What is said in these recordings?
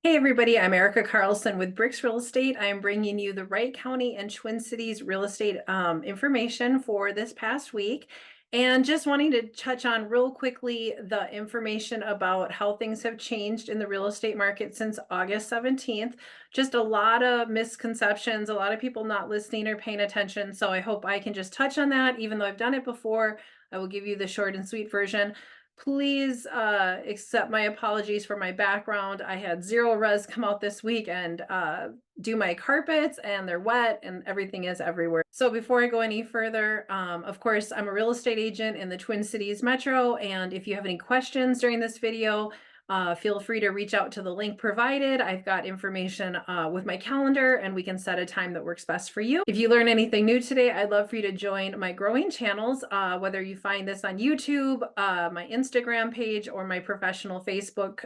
Hey everybody, I'm Erica Carlson with Bricks Real Estate. I'm bringing you the Wright County and Twin Cities real estate information for this past week. And just wanting to touch on real quickly the information about how things have changed in the real estate market since August 17th. Just a lot of misconceptions, a lot of people not listening or paying attention. So I hope I can just touch on that. Even though I've done it before, I will give you the short and sweet version. Please accept my apologies for my background. I had zero res come out this week and do my carpets, and they're wet and everything is everywhere. So before I go any further, of course, I'm a real estate agent in the Twin Cities Metro. And if you have any questions during this video, feel free to reach out to the link provided. I've got information with my calendar, and we can set a time that works best for you. If you learn anything new today, I'd love for you to join my growing channels, whether you find this on YouTube, my Instagram page, or my professional Facebook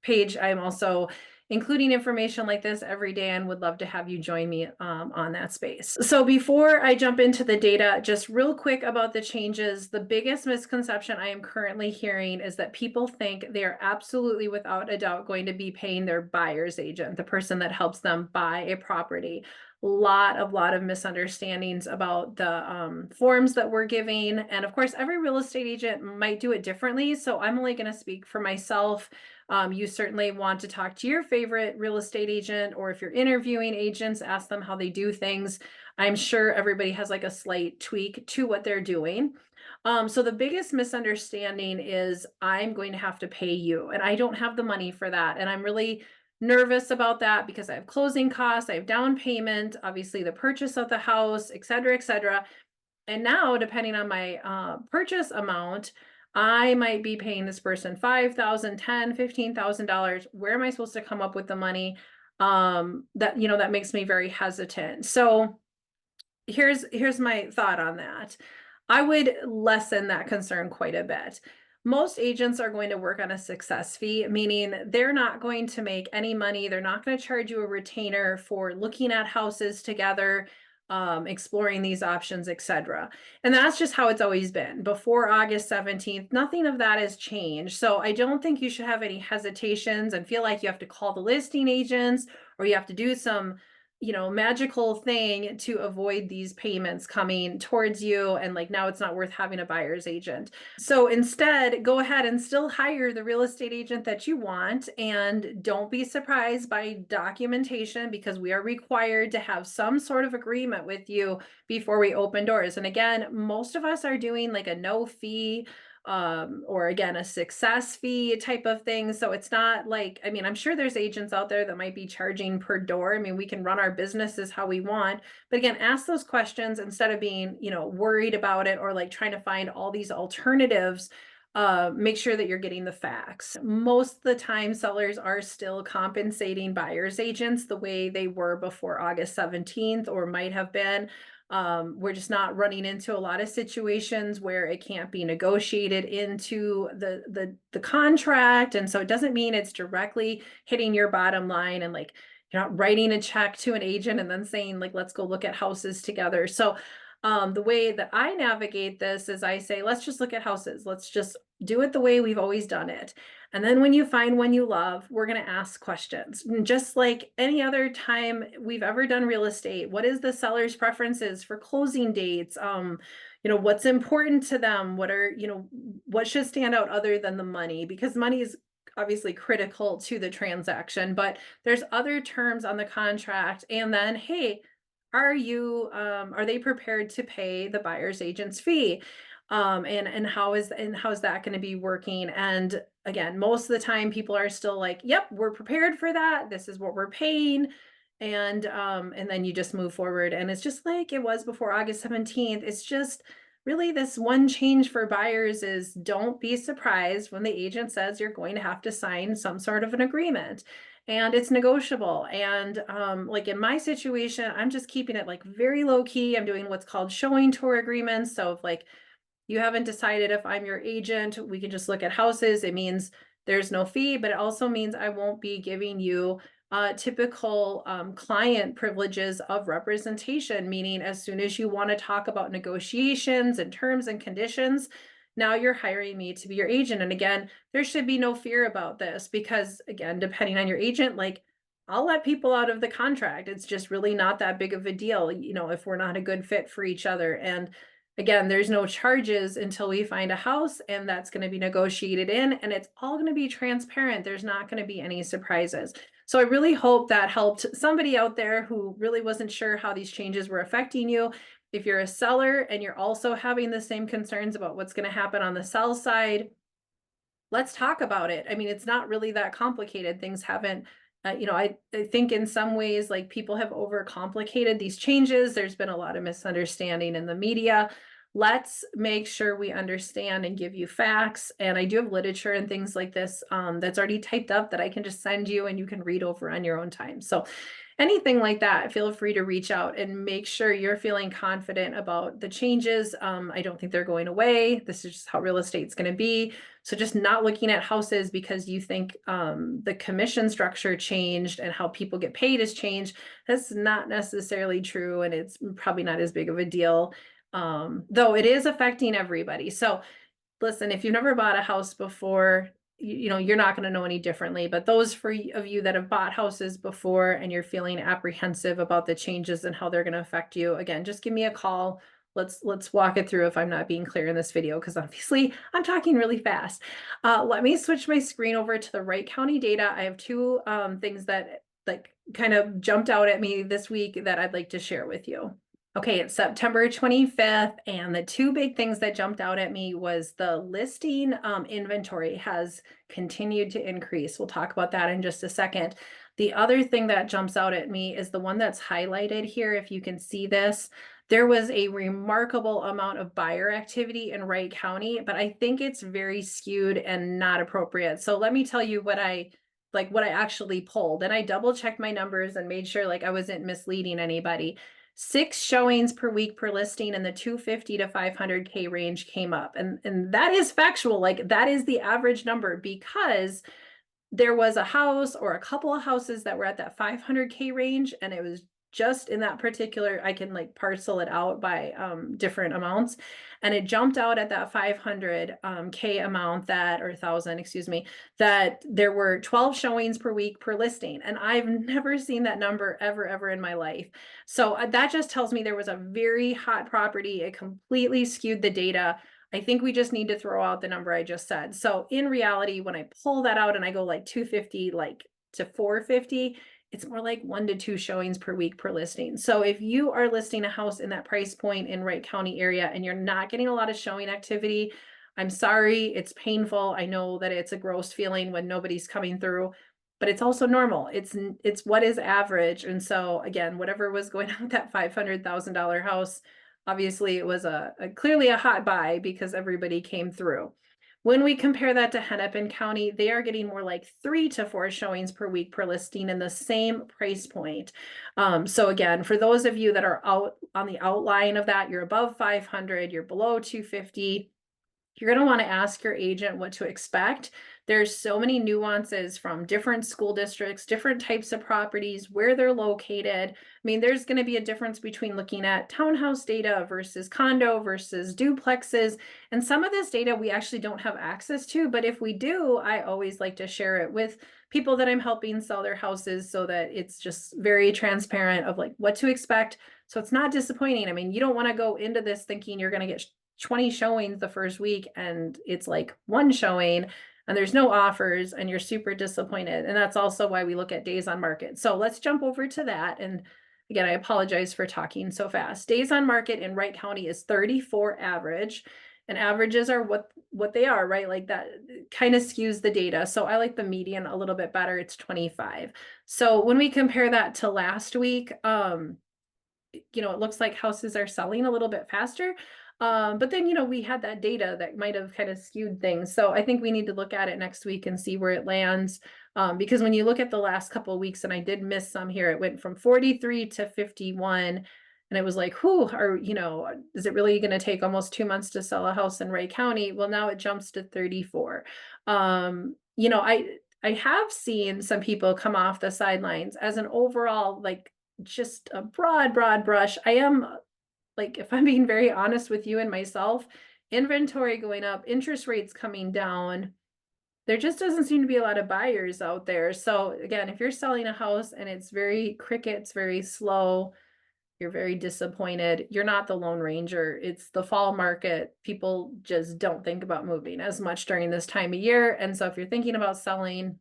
page. I'm also including information like this every day and would love to have you join me on that space. So before I jump into the data, just real quick about the changes, the biggest misconception I am currently hearing is that people think they're absolutely without a doubt going to be paying their buyer's agent, the person that helps them buy a property. Lot of misunderstandings about the forms that we're giving. And of course, every real estate agent might do it differently. So I'm only going to speak for myself. You certainly want to talk to your favorite real estate agent, or if you're interviewing agents, ask them how they do things. I'm sure everybody has like a slight tweak to what they're doing. So the biggest misunderstanding is I'm going to have to pay you, and I don't have the money for that. And I'm really nervous about that because I have closing costs, I have down payment, obviously the purchase of the house, et cetera, et cetera. And now, depending on my purchase amount, I might be paying this person $5,000, $10,000, $15,000. Where am I supposed to come up with the money? That makes me very hesitant. So here's my thought on that. I would lessen that concern quite a bit. Most agents are going to work on a success fee, meaning they're not going to make any money. They're not going to charge you a retainer for looking at houses together, exploring these options, etc. And that's just how it's always been. Before August 17th, nothing of that has changed. So I don't think you should have any hesitations and feel like you have to call the listing agents or you have to do some magical thing to avoid these payments coming towards you. And like, now it's not worth having a buyer's agent. So instead, go ahead and still hire the real estate agent that you want. And don't be surprised by documentation, because we are required to have some sort of agreement with you before we open doors. And again, most of us are doing like a no fee, or again, a success fee type of thing. So it's not like, I mean, I'm sure there's agents out there that might be charging per door. I mean, we can run our businesses how we want, but again, ask those questions instead of being, worried about it or like trying to find all these alternatives. Make sure that you're getting the facts. Most of the time, sellers are still compensating buyer's agents the way they were before August 17th, or might have been. We're just not running into a lot of situations where it can't be negotiated into the contract. And so it doesn't mean it's directly hitting your bottom line, and like you're not writing a check to an agent and then saying like, let's go look at houses together. So the way that I navigate this is I say, let's just look at houses. Let's just do it the way we've always done it. And then when you find one you love, we're going to ask questions. And just like any other time we've ever done real estate, what is the seller's preferences for closing dates? What's important to them? What should stand out other than the money? Because money is obviously critical to the transaction, but there's other terms on the contract. And then, hey, are they prepared to pay the buyer's agent's fee? And how is that going to be working? And again, most of the time people are still like, yep, we're prepared for that. This is what we're paying. And then you just move forward. And it's just like it was before August 17th. It's just really this one change for buyers is don't be surprised when the agent says you're going to have to sign some sort of an agreement. And it's negotiable. And like in my situation, I'm just keeping it like very low key. I'm doing what's called showing tour agreements. So if like you haven't decided if I'm your agent, we can just look at houses. It means there's no fee, but it also means I won't be giving you typical client privileges of representation, meaning as soon as you want to talk about negotiations and terms and conditions, Now you're hiring me to be your agent. And again, there should be no fear about this because again, depending on your agent, like I'll let people out of the contract. It's just really not that big of a deal, if we're not a good fit for each other. And again, there's no charges until we find a house, and that's going to be negotiated in, and it's all going to be transparent. There's not going to be any surprises. So I really hope that helped somebody out there who really wasn't sure how these changes were affecting you. If you're a seller and you're also having the same concerns about what's going to happen on the sell side, let's talk about it. I mean, it's not really that complicated. Things haven't, I think in some ways, like people have overcomplicated these changes. There's been a lot of misunderstanding in the media. Let's make sure we understand and give you facts. And I do have literature and things like this that's already typed up that I can just send you and you can read over on your own time. So anything like that, feel free to reach out and make sure you're feeling confident about the changes. I don't think they're going away. This is just how real estate's going to be. So just not looking at houses because you think the commission structure changed and how people get paid has changed. That's not necessarily true, and it's probably not as big of a deal, though it is affecting everybody. So listen, if you've never bought a house before, you're not going to know any differently. But those of you that have bought houses before and you're feeling apprehensive about the changes and how they're going to affect you, again, just give me a call. Let's walk it through if I'm not being clear in this video, because obviously I'm talking really fast. Let me switch my screen over to the Wright County data. I have two things that like kind of jumped out at me this week that I'd like to share with you. Okay, it's September 25th, and the two big things that jumped out at me was the listing inventory has continued to increase. We'll talk about that in just a second. The other thing that jumps out at me is the one that's highlighted here. If you can see this, there was a remarkable amount of buyer activity in Wright County, but I think it's very skewed and not appropriate. So let me tell you what I actually pulled, and I double checked my numbers and made sure like I wasn't misleading anybody. 6 showings per week per listing in the 250 to 500K range came up. And that is factual. Like that is the average number, because there was a house or a couple of houses that were at that 500K range, and it was just in that particular, I can like parcel it out by different amounts, and it jumped out at that 500K amount, that, or 1,000, excuse me, that there were 12 showings per week per listing, and I've never seen that number ever in my life. So that just tells me there was a very hot property. It completely skewed the data. I think we just need to throw out the number I just said. So in reality, when I pull that out and I go like 250 like to 450, it's more like 1 to 2 showings per week per listing. So if you are listing a house in that price point in Wright County area and you're not getting a lot of showing activity, I'm sorry, it's painful. I know that it's a gross feeling when nobody's coming through, but it's also normal. It's what is average. And so again, whatever was going on with that $500,000 house, obviously it was clearly a hot buy because everybody came through. When we compare that to Hennepin County, they are getting more like 3 to 4 showings per week per listing in the same price point. So again, for those of you that are out on the outline of that, you're above 500, you're below 250, you're going to want to ask your agent what to expect. There's so many nuances from different school districts, different types of properties, where they're located. I mean, there's going to be a difference between looking at townhouse data versus condo versus duplexes. And some of this data we actually don't have access to, but if we do, I always like to share it with people that I'm helping sell their houses so that it's just very transparent of like what to expect. So it's not disappointing. I mean, you don't want to go into this thinking you're going to get 20 showings the first week and it's like 1 showing and there's no offers and you're super disappointed. And that's also why we look at days on market. So let's jump over to that. And again, I apologize for talking so fast. Days on market in Wright County is 34 average, and averages are what they are, right? Like that kind of skews the data. So I like the median a little bit better. It's 25. So when we compare that to last week, it looks like houses are selling a little bit faster. But then, we had that data that might have kind of skewed things. So I think we need to look at it next week and see where it lands. Because when you look at the last couple of weeks, and I did miss some here, it went from 43 to 51. And it was like, is it really going to take almost 2 months to sell a house in Wright County? Well, now it jumps to 34. I have seen some people come off the sidelines as an overall, like just a broad brush. I am, like, if I'm being very honest with you and myself, inventory going up, interest rates coming down, there just doesn't seem to be a lot of buyers out there. So again, if you're selling a house and it's very crickets, very slow, you're very disappointed, you're not the Lone Ranger. It's the fall market. People just don't think about moving as much during this time of year. And so if you're thinking about selling,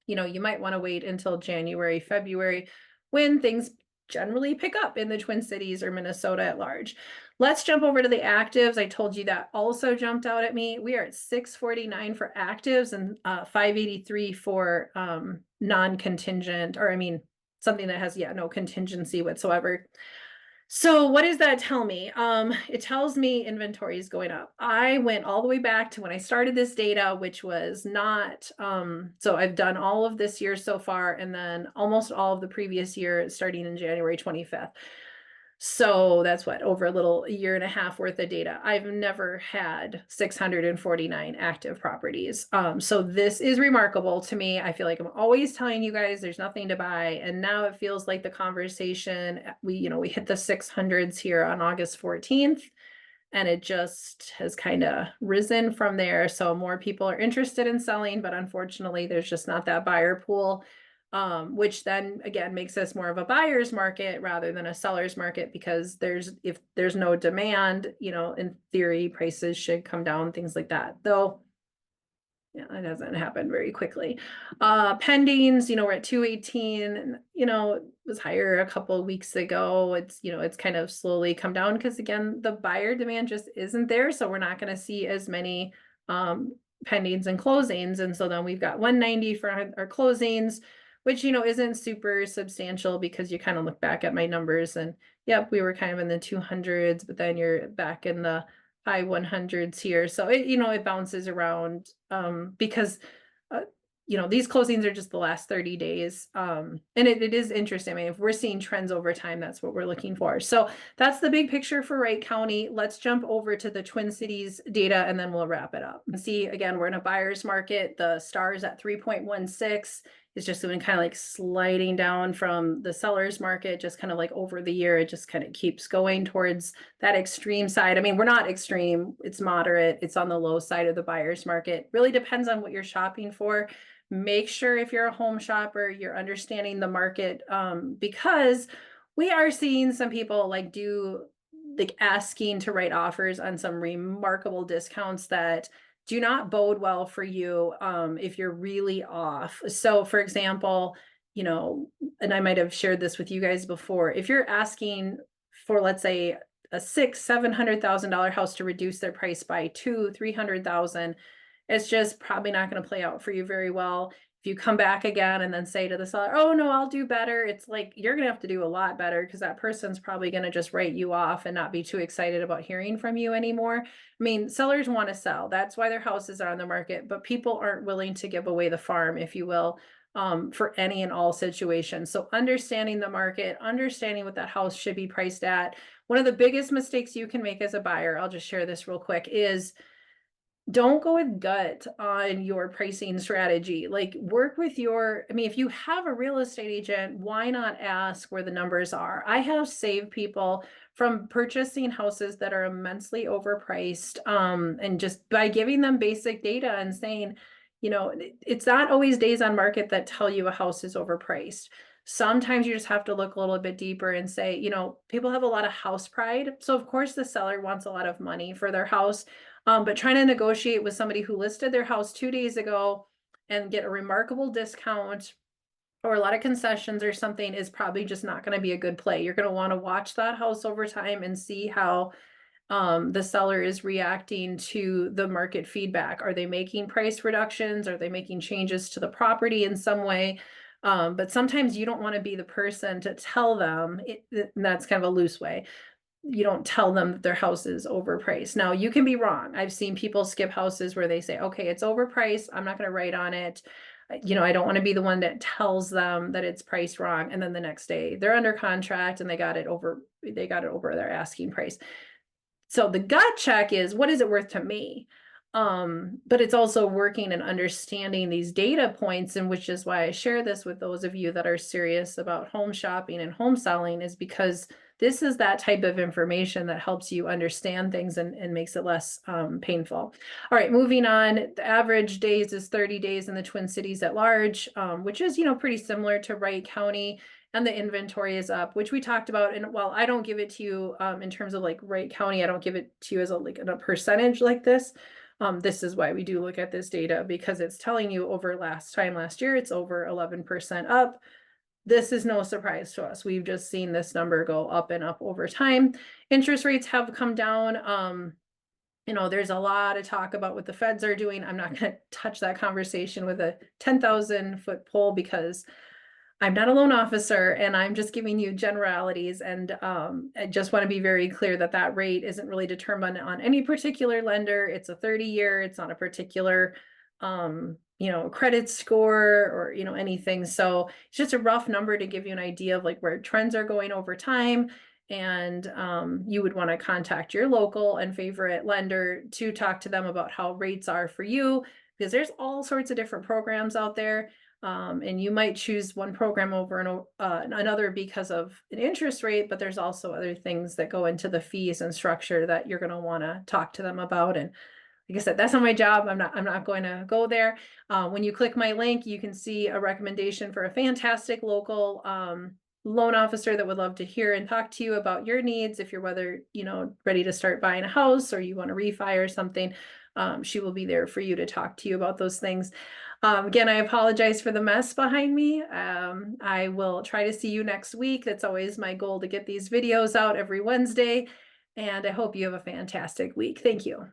you might want to wait until January, February, when things generally pick up in the Twin Cities or Minnesota at large. Let's jump over to the actives. I told you that also jumped out at me. We are at 649 for actives and 583 for non-contingent, or I mean, something that has, no contingency whatsoever. So what does that tell me? It tells me inventory is going up. I went all the way back to when I started this data, which was not, so I've done all of this year so far, and then almost all of the previous year starting in January 25th. So that's what, over a year and a half worth of data. I've never had 649 active properties. So this is remarkable to me. I feel like I'm always telling you guys there's nothing to buy. And now it feels like the conversation, we hit the 600s here on August 14th, and it just has kind of risen from there. So more people are interested in selling, but unfortunately there's just not that buyer pool. Which then again makes us more of a buyer's market rather than a seller's market, because if there's no demand, in theory, prices should come down, things like that. Though, yeah, that doesn't happen very quickly. Pendings, we're at 218, and, it was higher a couple of weeks ago. It's kind of slowly come down because again, the buyer demand just isn't there. So we're not going to see as many, pendings and closings. And so then we've got 190 for our closings, which, isn't super substantial because you kind of look back at my numbers and yep, we were kind of in the 200s, but then you're back in the high 100s here. So it bounces around, because, these closings are just the last 30 days. And it is interesting. I mean, if we're seeing trends over time, that's what we're looking for. So that's the big picture for Wright County. Let's jump over to the Twin Cities data and then we'll wrap it up. See, again, we're in a buyer's market. The STAR is at 3.16. It's just been kind of like sliding down from the seller's market, just kind of like over the year, it just kind of keeps going towards that extreme side. I mean, we're not extreme, it's moderate, it's on the low side of the buyer's market. Really depends on what you're shopping for. Make sure if you're a home shopper, you're understanding the market, because we are seeing some people asking to write offers on some remarkable discounts that do not bode well for you, if you're really off. So for example, and I might have shared this with you guys before, if you're asking for, let's say, a $700,000 house to reduce their price by $300,000, it's just probably not going to play out for you very well. If you come back again and then say to the seller, oh no, I'll do better, it's like you're going to have to do a lot better, because that person's probably going to just write you off and not be too excited about hearing from you anymore. I mean, sellers want to sell. That's why their houses are on the market, but people aren't willing to give away the farm, if you will, for any and all situations. So understanding the market, understanding what that house should be priced at. One of the biggest mistakes you can make as a buyer, I'll just share this real quick, is don't go with gut on your pricing strategy. Like, work with if you have a real estate agent, why not ask where the numbers are? I have saved people from purchasing houses that are immensely overpriced, and just by giving them basic data and saying, it's not always days on market that tell you a house is overpriced. Sometimes you just have to look a little bit deeper and say, people have a lot of house pride. So of course the seller wants a lot of money for their house. But trying to negotiate with somebody who listed their house 2 days ago and get a remarkable discount or a lot of concessions or something is probably just not going to be a good play. You're going to want to watch that house over time and see how the seller is reacting to the market feedback. Are they making price reductions? Are they making changes to the property in some way? But sometimes you don't want to be the person to tell them, and that's kind of a loose way. You don't tell them that their house is overpriced. Now, you can be wrong. I've seen people skip houses where they say, okay, it's overpriced, I'm not going to write on it. I don't want to be the one that tells them that it's priced wrong. And then the next day they're under contract and they got it over their asking price. So the gut check is, what is it worth to me? But it's also working and understanding these data points, and which is why I share this with those of you that are serious about home shopping and home selling, is because this is that type of information that helps you understand things and makes it less painful. All right, moving on. The average days is 30 days in the Twin Cities at large, which is, pretty similar to Wright County. And the inventory is up, which we talked about. And while I don't give it to you in terms of like Wright County, I don't give it to you as a percentage like this. This is why we do look at this data, because it's telling you over last year, it's over 11% up. This is no surprise to us. We've just seen this number go up and up over time. Interest rates have come down. There's a lot of talk about what the feds are doing. I'm not going to touch that conversation with a 10,000-foot pole, because I'm not a loan officer and I'm just giving you generalities. And I just want to be very clear that that rate isn't really determined on any particular lender. It's a 30-year, it's not a particular, credit score or, anything. So it's just a rough number to give you an idea of like where trends are going over time. And you would want to contact your local and favorite lender to talk to them about how rates are for you, because there's all sorts of different programs out there. And you might choose one program over another because of an interest rate, but there's also other things that go into the fees and structure that you're going to want to talk to them about. And like I said, that's not my job. I'm not going to go there. When you click my link, you can see a recommendation for a fantastic local loan officer that would love to hear and talk to you about your needs. If you're ready to start buying a house or you want to refi or something, she will be there for you to talk to you about those things. Again, I apologize for the mess behind me. I will try to see you next week. That's always my goal, to get these videos out every Wednesday. And I hope you have a fantastic week. Thank you.